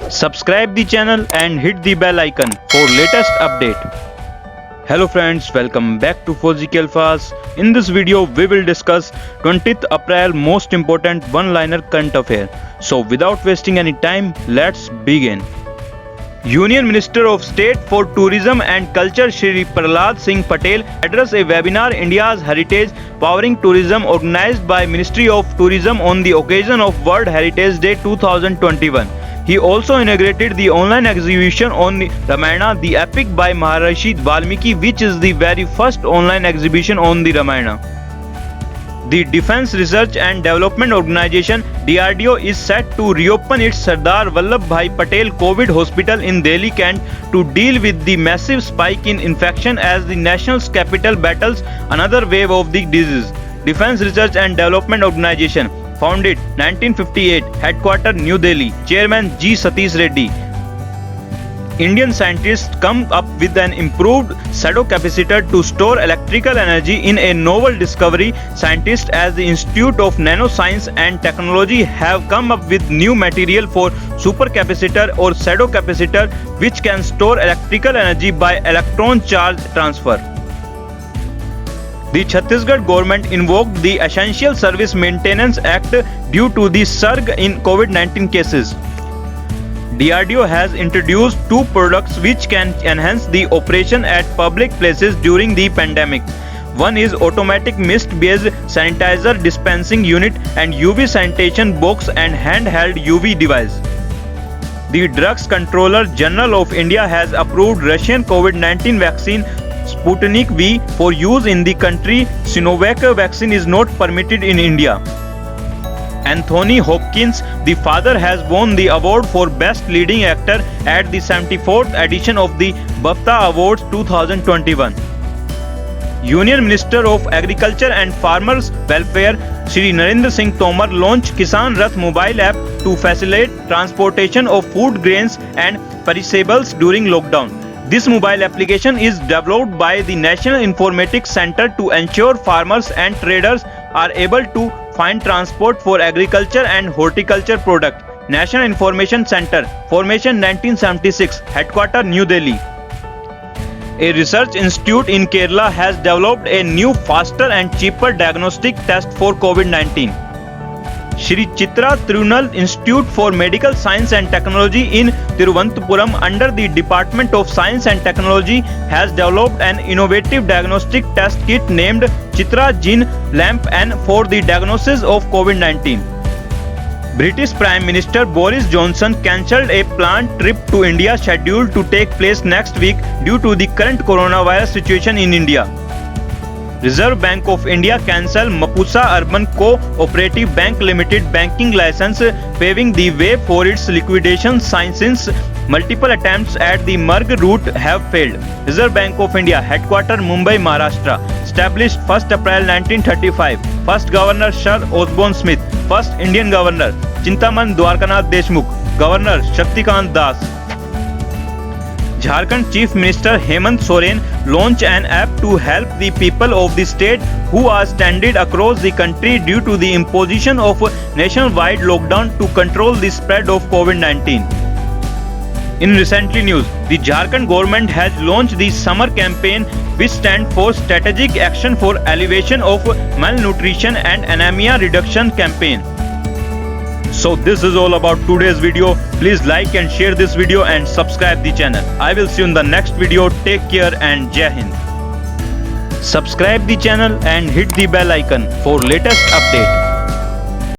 Subscribe the channel and hit the bell icon for latest update. Hello friends, welcome back to Foziki Alphas. In this video we will discuss 20th April most important one-liner current affair. So without wasting any time, let's begin. Union Minister of State for Tourism and Culture Shri Prahlad Singh Patel addressed a webinar India's Heritage Powering Tourism organized by Ministry of Tourism on the occasion of World Heritage Day 2021. He also inaugurated the online exhibition on Ramayana, the epic by Maharishi Valmiki, which is the very first online exhibition on the Ramayana. The Defence Research and Development Organization DRDO is set to reopen its Sardar Vallabhbhai Patel COVID Hospital in Delhi Kent to deal with the massive spike in infection as the nation's capital battles another wave of the disease. Defence Research and Development Organization, founded 1958, headquarter New Delhi, Chairman G. Satish Reddy. Indian scientists come up with an improved pseudocapacitor to store electrical energy in a novel discovery. Scientists at the Institute of Nanoscience and Technology have come up with new material for supercapacitor or pseudocapacitor which can store electrical energy by electron charge transfer. The Chhattisgarh government invoked the Essential Service Maintenance Act due to the surge in COVID-19 cases. DRDO has introduced two products which can enhance the operation at public places during the pandemic. One is automatic mist-based sanitizer dispensing unit and UV sanitation box and handheld UV device. The Drugs Controller General of India has approved Russian COVID-19 vaccine Sputnik V for use in the country. Sinovac vaccine is not permitted in India. Anthony Hopkins, the father, has won the award for Best Leading Actor at the 74th edition of the BAFTA Awards 2021. Union Minister of Agriculture and Farmers Welfare Shri Narendra Singh Tomar launched Kisan Rath mobile app to facilitate transportation of food grains and perishables during lockdown. This mobile application is developed by the National Informatics Center to ensure farmers and traders are able to find transport for agriculture and horticulture product. National Information Center, formation 1976, headquarter New Delhi. A research institute in Kerala has developed a new, faster and cheaper diagnostic test for COVID-19. Shri Chitra Tirunal Institute for Medical Science and Technology in Thiruvananthapuram under the Department of Science and Technology has developed an innovative diagnostic test kit named Chitra Gene Lamp N for the diagnosis of COVID-19. British Prime Minister Boris Johnson cancelled a planned trip to India scheduled to take place next week due to the current coronavirus situation in India. Reserve Bank of India cancelled Mapusa Urban Co-operative Bank Limited banking license, paving the way for its liquidation since multiple attempts at the merger route have failed. Reserve Bank of India, headquarter Mumbai, Maharashtra, established 1st April 1935. First Governor Sir Osborne Smith. First Indian Governor Chintaman Dwarkanath Deshmukh. Governor Shaktikant Das. Jharkhand Chief Minister Hemant Soren launched an app to help the people of the state who are stranded across the country due to the imposition of a nationwide lockdown to control the spread of COVID-19. In recently news, the Jharkhand government has launched the summer campaign which stands for Strategic Action for Elevation of Malnutrition and Anemia Reduction Campaign. So this is all about today's video. Please like and share this video and subscribe the channel. I will see you in the next video. Take care and Jai Hind. Subscribe the channel and hit the bell icon for latest update.